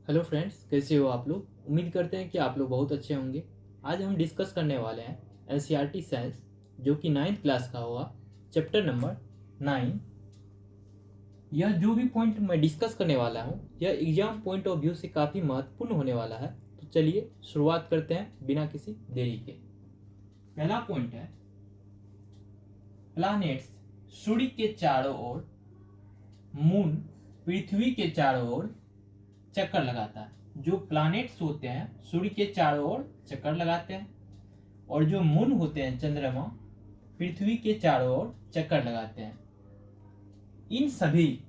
Hello friends, कैसे हो आप लोग। उम्मीद करते हैं कि आप लोग बहुत अच्छे होंगे। आज हम डिस्कस करने वाले हैं एनसीईआरटी साइंस, जो कि 9th क्लास का होगा, चैप्टर नंबर 9। यह जो भी पॉइंट मैं डिस्कस करने वाला हूँ यह एग्जाम पॉइंट ऑफ व्यू से काफ़ी महत्वपूर्ण होने वाला है। तो चलिए शुरुआत करते हैं बिना किसी देरी के। पहला पॉइंट है, प्लैनेट्स सूर्य के चारों ओर, मून पृथ्वी के चारों ओर चक्कर लगाता है। जो प्लैनेट्स होते हैं सूर्य के चारों ओर चक्कर लगाते हैं, और जो मून होते हैं चंद्रमा पृथ्वी के चारों ओर चक्कर लगाते हैं। इन सभी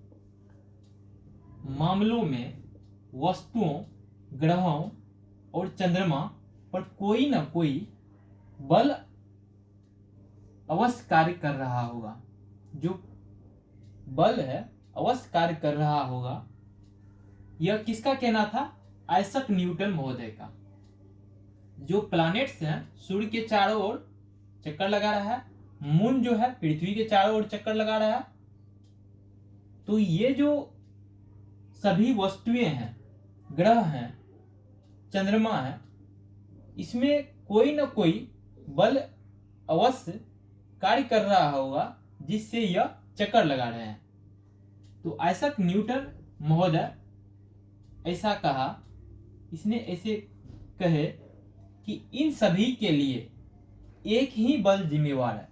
मामलों में वस्तुओं, ग्रहों और चंद्रमा पर कोई ना कोई बल अवश्य कार्य कर रहा होगा। जो बल है अवश्य कार्य कर रहा होगा। यह किसका कहना था? आइजैक न्यूटन महोदय का। जो प्लैनेट्स हैं सूर्य के चारों ओर चक्कर लगा रहा है, मून जो है पृथ्वी के चारों ओर चक्कर लगा रहा है, तो ये जो सभी वस्तुएं हैं, ग्रह हैं, चंद्रमा है, इसमें कोई ना कोई बल अवश्य कार्य कर रहा होगा जिससे यह चक्कर लगा रहे हैं। तो आइजैक न्यूटन महोदय ऐसा कहा, इसने ऐसे कहे कि इन सभी के लिए एक ही बल जिम्मेवार है।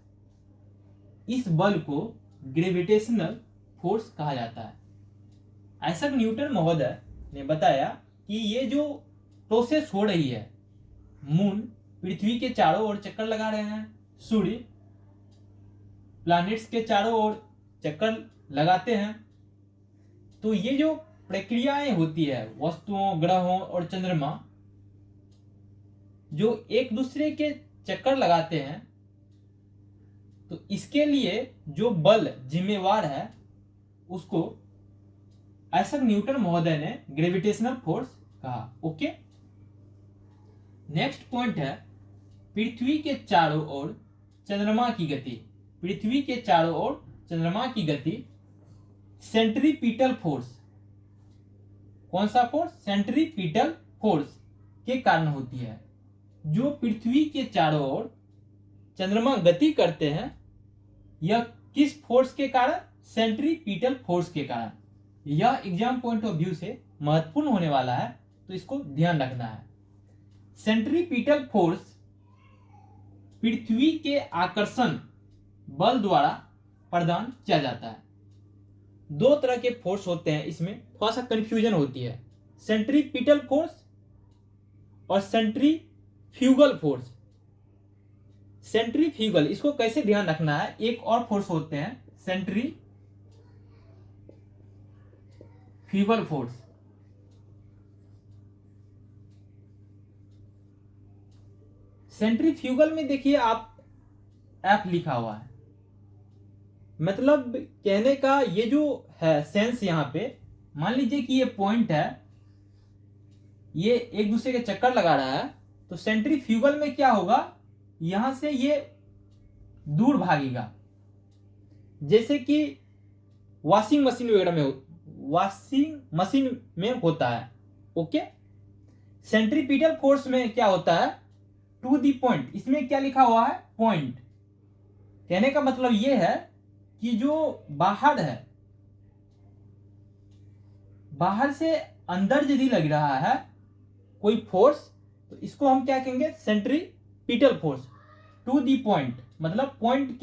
इस बल को ग्रेविटेशनल फोर्स कहा जाता है। आइजैक न्यूटन महोदय ने बताया कि ये जो प्रोसेस हो रही है, मून पृथ्वी के चारों ओर चक्कर लगा रहे हैं, सूर्य प्लैनेट्स के चारों ओर चक्कर लगाते हैं, तो ये जो प्रक्रियाएं होती है वस्तुओं, ग्रहों और चंद्रमा जो एक दूसरे के चक्कर लगाते हैं, तो इसके लिए जो बल जिम्मेवार है उसको आइजैक न्यूटन महोदय ने ग्रेविटेशनल फोर्स कहा। ओके, नेक्स्ट पॉइंट है, पृथ्वी के चारों ओर चंद्रमा की गति। पृथ्वी के चारों ओर चंद्रमा की गति सेंट्रीपिटल फोर्स, कौन सा फोर्स? सेंट्रीपिटल फोर्स के कारण होती है। जो पृथ्वी के चारों ओर चंद्रमा गति करते हैं, यह किस फोर्स के कारण? सेंट्रीपिटल फोर्स के कारण। यह एग्जाम पॉइंट ऑफ व्यू से महत्वपूर्ण होने वाला है, तो इसको ध्यान रखना है। सेंट्रीपिटल फोर्स पृथ्वी के आकर्षण बल द्वारा प्रदान किया जाता है। दो तरह के फोर्स होते हैं, इसमें थोड़ा सा कंफ्यूजन होती है, सेंट्रीपिटल फोर्स और सेंट्रीफ्यूगल फोर्स। सेंट्रीफ्यूगल, इसको कैसे ध्यान रखना है, एक और फोर्स होते हैं सेंट्रीफ्यूगल फोर्स। सेंट्रीफ्यूगल में देखिए आप एफ लिखा हुआ है, मतलब कहने का ये जो है सेंस, यहां पे मान लीजिए कि ये पॉइंट है, ये एक दूसरे के चक्कर लगा रहा है, तो सेंट्रीफ्यूगल में क्या होगा, यहां से ये दूर भागेगा। जैसे कि वॉशिंग मशीन वगैरह में होता है। ओके, सेंट्रीपिटल फोर्स में क्या होता है? To the point. इसमें क्या लिखा हुआ है? पॉइंट। कहने का मतलब ये है कि जो बाहर है, बाहर से अंदर यदि लग रहा है कोई फोर्स, तो इसको हम क्या कहेंगे? Centripetal force. To the point मतलब पॉइंट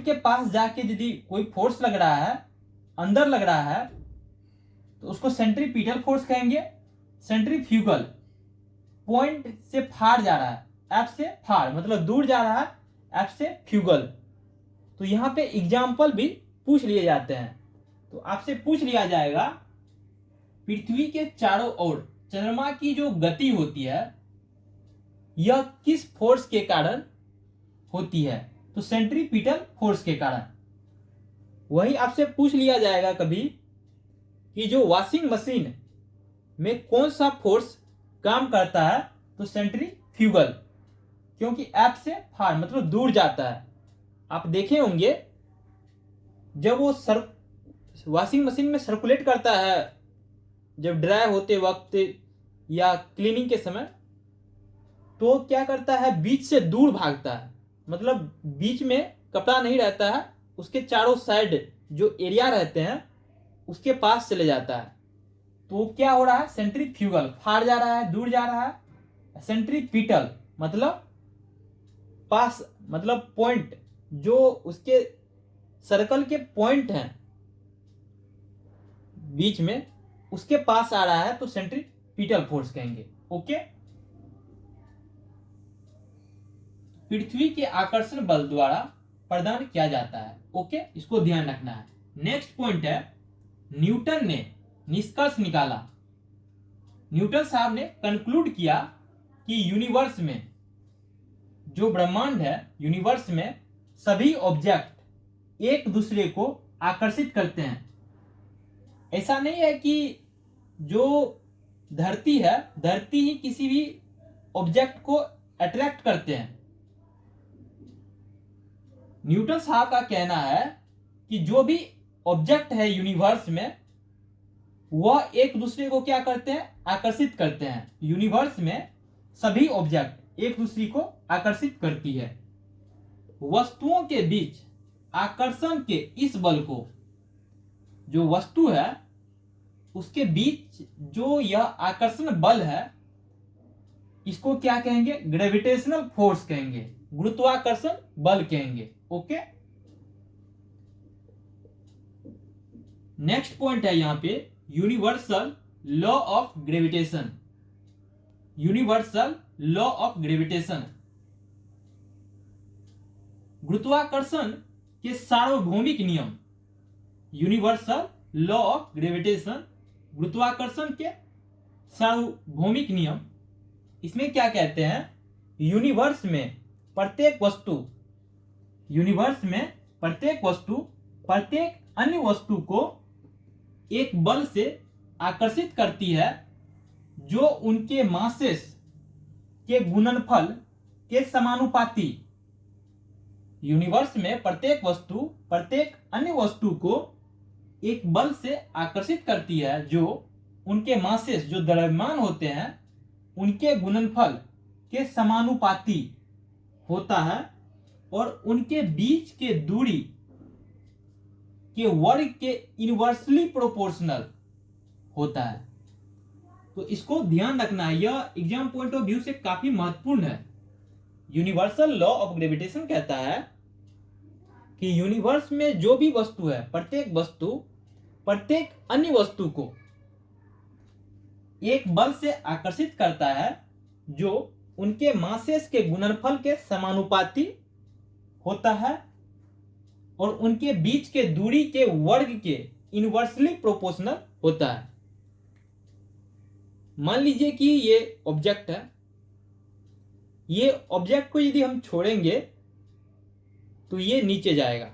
के पास जाके यदि कोई फोर्स लग रहा है, अंदर लग रहा है, तो उसको सेंट्रीपिटल फोर्स कहेंगे। सेंट्रीफ्यूगल पॉइंट से फार जा रहा है, एफ से फार मतलब दूर जा रहा है, एफ से फ्यूगल। तो यहां पे एग्जाम्पल भी पूछ लिए जाते हैं, तो आपसे पूछ लिया जाएगा, पृथ्वी के चारों ओर चंद्रमा की जो गति होती है, यह किस फोर्स के कारण होती है? तो सेंट्रीपिटल फोर्स के कारण। वही आपसे पूछ लिया जाएगा कभी कि जो वॉशिंग मशीन में कौन सा फोर्स काम करता है, तो सेंट्रीफ्यूगल, क्योंकि एफ से फार मतलब दूर जाता है। आप देखे होंगे जब वो वॉशिंग मशीन में सर्कुलेट करता है जब ड्राई होते वक्त या क्लीनिंग के समय, तो क्या करता है, बीच से दूर भागता है, मतलब बीच में कपड़ा नहीं रहता है, उसके चारों साइड जो एरिया रहते हैं उसके पास चले जाता है। तो क्या हो रहा है, सेंट्रीफ्यूगल, फाड़ जा रहा है, दूर जा रहा है। सेंट्रीपिटल मतलब पास, मतलब पॉइंट, जो उसके सर्कल के पॉइंट हैं बीच में, उसके पास आ रहा है तो सेंट्रीपिटल फोर्स कहेंगे। ओके, पृथ्वी के आकर्षण बल द्वारा प्रदान किया जाता है। ओके, इसको ध्यान रखना है। नेक्स्ट पॉइंट है, न्यूटन ने निष्कर्ष निकाला, न्यूटन साहब ने कंक्लूड किया कि यूनिवर्स में, जो ब्रह्मांड है, यूनिवर्स में सभी ऑब्जेक्ट एक दूसरे को आकर्षित करते हैं। ऐसा नहीं है कि जो धरती है, धरती ही किसी भी ऑब्जेक्ट को अट्रैक्ट करते हैं। न्यूटन साहब का कहना है कि जो भी ऑब्जेक्ट है यूनिवर्स में, वह एक दूसरे को क्या करते हैं, आकर्षित करते हैं। यूनिवर्स में सभी ऑब्जेक्ट एक दूसरे को आकर्षित करती है। वस्तुओं के बीच आकर्षण के इस बल को, जो वस्तु है उसके बीच जो यह आकर्षण बल है, इसको क्या कहेंगे, ग्रेविटेशनल फोर्स कहेंगे, गुरुत्वाकर्षण बल कहेंगे। ओके, नेक्स्ट पॉइंट है यहां पे universal law of gravitation. Universal law of gravitation, गुरुत्वाकर्षण के सार्वभौमिक नियम। यूनिवर्सल लॉ ऑफ ग्रेविटेशन, गुरुत्वाकर्षण के सार्वभौमिक नियम। इसमें क्या कहते हैं, यूनिवर्स में प्रत्येक वस्तु, यूनिवर्स में प्रत्येक वस्तु प्रत्येक अन्य वस्तु को एक बल से आकर्षित करती है जो उनके मासेस के गुणनफल के समानुपाती। यूनिवर्स में प्रत्येक वस्तु प्रत्येक अन्य वस्तु को एक बल से आकर्षित करती है जो उनके मासेस, जो द्रव्यमान होते हैं, उनके गुणनफल के समानुपाती होता है और उनके बीच के दूरी के वर्ग के इनवर्सली प्रोपोर्शनल होता है। तो इसको ध्यान रखना है, यह एग्जाम पॉइंट ऑफ व्यू से काफी महत्वपूर्ण है। यूनिवर्सल लॉ ऑफ ग्रेविटेशन कहता है कि यूनिवर्स में जो भी वस्तु है, प्रत्येक वस्तु प्रत्येक अन्य वस्तु को एक बल से आकर्षित करता है जो उनके मासेस के गुणनफल के समानुपाती होता है और उनके बीच के दूरी के वर्ग के इनवर्सली प्रोपोर्शनल होता है। मान लीजिए कि ये ऑब्जेक्ट है, ये ऑब्जेक्ट को यदि हम छोड़ेंगे तो ये नीचे जाएगा,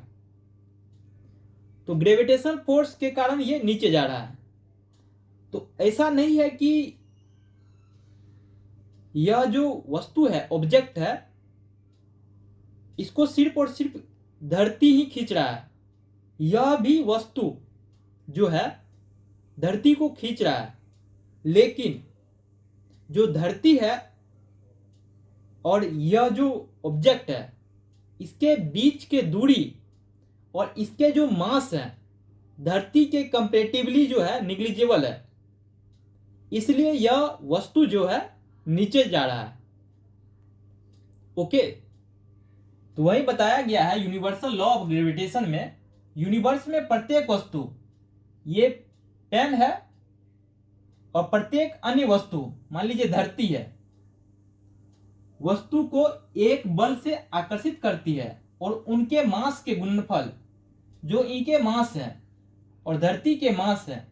तो ग्रेविटेशन फोर्स के कारण ये नीचे जा रहा है। तो ऐसा नहीं है कि यह जो वस्तु है, ऑब्जेक्ट है, इसको सिर्फ और सिर्फ धरती ही खींच रहा है। यह भी वस्तु जो है धरती को खींच रहा है, लेकिन जो धरती है और यह जो ऑब्जेक्ट है, इसके बीच के दूरी और इसके जो मास है धरती के कंपैरेटिवली जो है निग्लिजिबल है, इसलिए यह वस्तु जो है नीचे जा रहा है। ओके, तो वही बताया गया है यूनिवर्सल लॉ ऑफ ग्रेविटेशन में। यूनिवर्स में प्रत्येक वस्तु, ये पेन है, और प्रत्येक अन्य वस्तु, मान लीजिए धरती है, वस्तु को एक बल से आकर्षित करती है और उनके मास के गुणनफल, जो इनके मास है और धरती के मास है,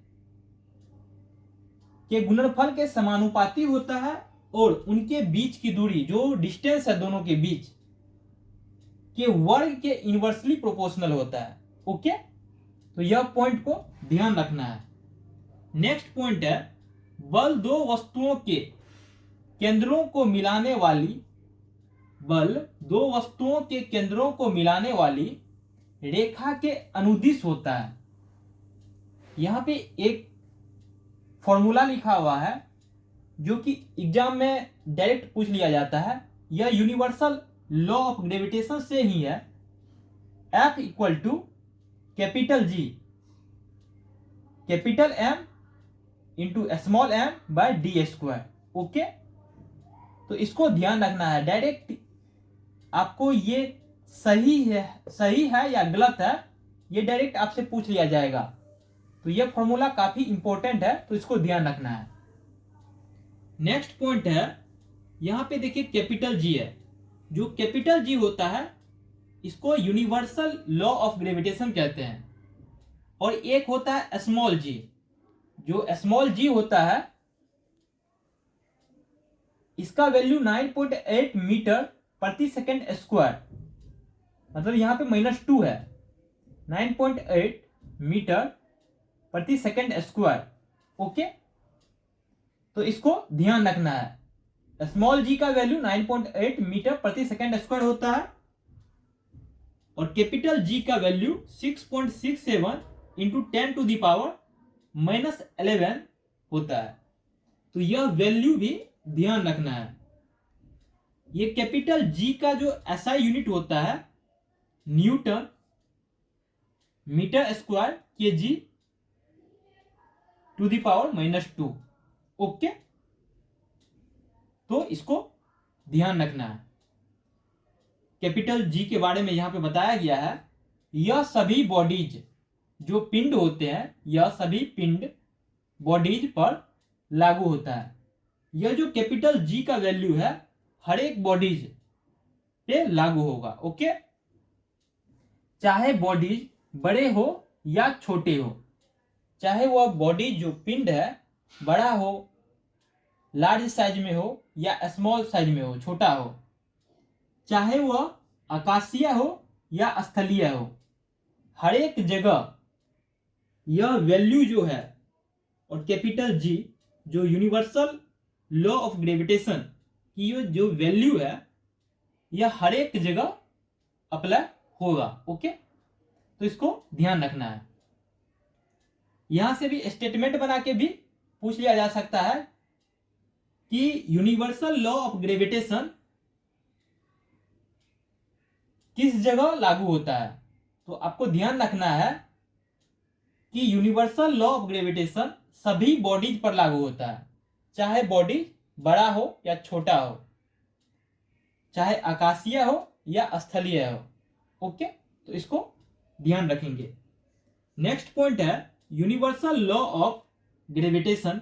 के गुणनफल के समानुपाती होता है और उनके बीच की दूरी, जो डिस्टेंस है दोनों के बीच के वर्ग के इनवर्सली प्रोपोर्शनल होता है। ओके, तो यह पॉइंट को ध्यान रखना है। नेक्स्ट पॉइंट है, बल दो वस्तुओं के केंद्रों को मिलाने वाली, बल दो वस्तुओं के केंद्रों को मिलाने वाली रेखा के अनुदिश होता है। यहाँ पे एक फॉर्मूला लिखा हुआ है जो कि एग्जाम में डायरेक्ट पूछ लिया जाता है। यह यूनिवर्सल लॉ ऑफ ग्रेविटेशन से ही है। F equal to capital G capital M into small m by D square. Okay, तो इसको ध्यान रखना है। डायरेक्ट आपको ये सही है या गलत है, ये डायरेक्ट आपसे पूछ लिया जाएगा। तो ये फॉर्मूला काफी इंपॉर्टेंट है, तो इसको ध्यान रखना है। नेक्स्ट पॉइंट है, यहां पे देखिए कैपिटल G है। जो कैपिटल G होता है इसको यूनिवर्सल लॉ ऑफ ग्रेविटेशन कहते हैं। और एक होता है स्मॉल g। जो स्मॉल g होता है इसका वैल्यू 9.8 मीटर प्रति सेकेंड स्क्वायर, मतलब यहां पे -2 है। 9.8 मीटर प्रति सेकेंड स्क्वायर। ओके, तो इसको ध्यान रखना है। स्मॉल g का वैल्यू 9.8 मीटर प्रति सेकेंड स्क्वायर होता है और कैपिटल G का वैल्यू 6.67 इंटू 10⁻⁻11 होता है। तो यह वैल्यू भी ध्यान रखना है। ये कैपिटल G का जो SI यूनिट होता है newton metre square kg to the power -2। Okay, तो इसको ध्यान रखना है। कैपिटल G के बारे में यहां पे बताया गया है। यह सभी बॉडीज जो पिंड होते हैं, यह सभी पिंड बॉडीज पर लागू होता है। यह जो कैपिटल G का वैल्यू है हर एक बॉडीज पे लागू होगा। ओके, चाहे बॉडीज बड़े हो या छोटे हो, चाहे वह बॉडी जो पिंड है बड़ा हो, लार्ज साइज में हो या स्मॉल साइज में हो, छोटा हो, चाहे वह आकाशीय हो या स्थलीय हो, हर एक जगह यह वैल्यू जो है और कैपिटल G जो यूनिवर्सल लॉ ऑफ ग्रेविटेशन की जो वैल्यू है यह हर एक जगह अप्लाई होगा। ओके, तो इसको ध्यान रखना है। यहां से भी स्टेटमेंट बना के भी पूछ लिया जा सकता है कि यूनिवर्सल लॉ ऑफ ग्रेविटेशन किस जगह लागू होता है। तो आपको ध्यान रखना है कि यूनिवर्सल लॉ ऑफ ग्रेविटेशन सभी बॉडीज पर लागू होता है, चाहे बॉडी बड़ा हो या छोटा हो, चाहे आकाशीय हो या स्थलीय हो। ओके, तो इसको ध्यान रखेंगे। नेक्स्ट पॉइंट है यूनिवर्सल लॉ ऑफ ग्रेविटेशन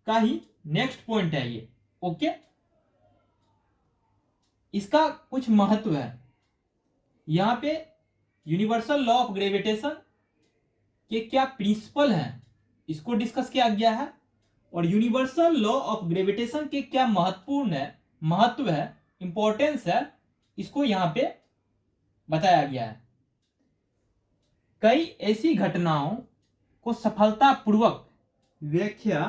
का ही नेक्स्ट पॉइंट है ये। ओके, इसका कुछ महत्व है। यहां पे यूनिवर्सल लॉ ऑफ ग्रेविटेशन के क्या प्रिंसिपल हैं इसको डिस्कस किया गया है और यूनिवर्सल लॉ ऑफ ग्रेविटेशन के क्या महत्व है, इंपॉर्टेंस है, इसको यहां पे बताया गया है। कई ऐसी घटनाओं को सफलतापूर्वक व्याख्या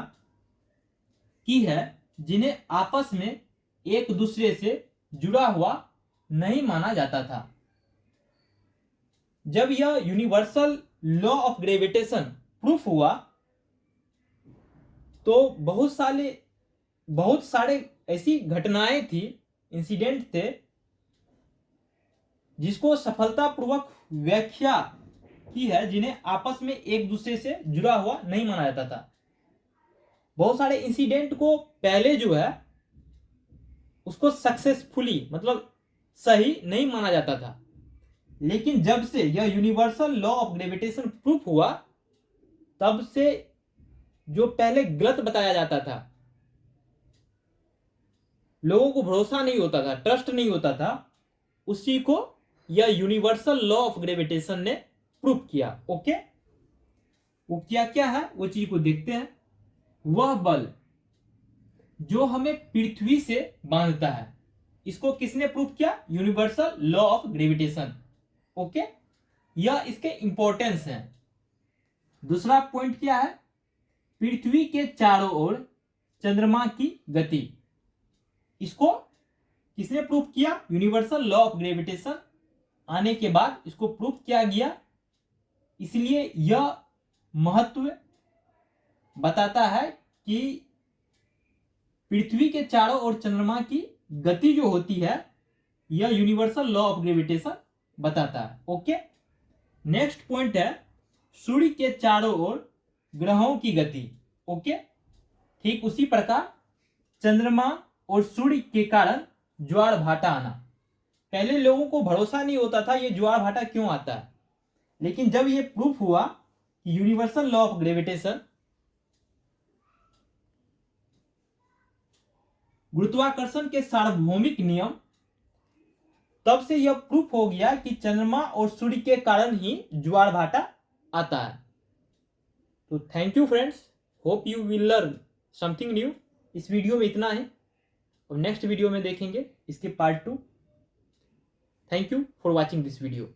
की है जिन्हें आपस में एक दूसरे से जुड़ा हुआ नहीं माना जाता था। जब यह universal law of gravitation proof हुआ तो बहुत सारे ऐसी घटनाएं थी, इंसिडेंट थे जिसको सफलतापूर्वक व्याख्या की है जिन्हें आपस में एक दूसरे से जुड़ा हुआ नहीं माना जाता था। बहुत सारे इंसिडेंट को पहले जो है उसको सक्सेसफुली मतलब सही नहीं माना जाता था, लेकिन जब से यह universal law of gravitation proof हुआ तब से जो पहले गलत बताया जाता था, लोगों को भरोसा नहीं होता था, ट्रस्ट नहीं होता था, उसी को यह यूनिवर्सल लॉ ऑफ ग्रेविटेशन ने प्रूफ किया। ओके, वो क्या क्या है वो चीज को देखते हैं। वह बल जो हमें पृथ्वी से बांधता है, इसको किसने प्रूफ किया? Universal law of gravitation. Okay, यह इसके इंपॉर्टेंस है। दूसरा पॉइंट क्या है? पृथ्वी के चारों ओर चंद्रमा की गति, इसको किसने प्रूफ किया? यूनिवर्सल लॉ ऑफ ग्रेविटेशन आने के बाद इसको प्रूफ किया गया, इसलिए यह महत्व बताता है कि पृथ्वी के चारों ओर चंद्रमा की गति जो होती है यह यूनिवर्सल लॉ ऑफ ग्रेविटेशन बताता है। ओके, नेक्स्ट पॉइंट है सूर्य के चारों ओर ग्रहों की गति। ओके, ठीक उसी प्रकार चंद्रमा और सूर्य के कारण ज्वार भाटा आना। पहले लोगों को भरोसा नहीं होता था ये ज्वार भाटा क्यों आता है, लेकिन जब ये प्रूफ हुआ कि यूनिवर्सल लॉ ऑफ ग्रेविटेशन, गुरुत्वाकर्षण के सार्वभौमिक नियम, तब से यह प्रूफ हो गया कि चंद्रमा और सूर्य के कारण ही ज्वार भाटा आता है। तो thank you friends, hope you will learn something new. इस वीडियो में इतना है और नेक्स्ट वीडियो में देखेंगे इसके part 2। Thank you for watching this video.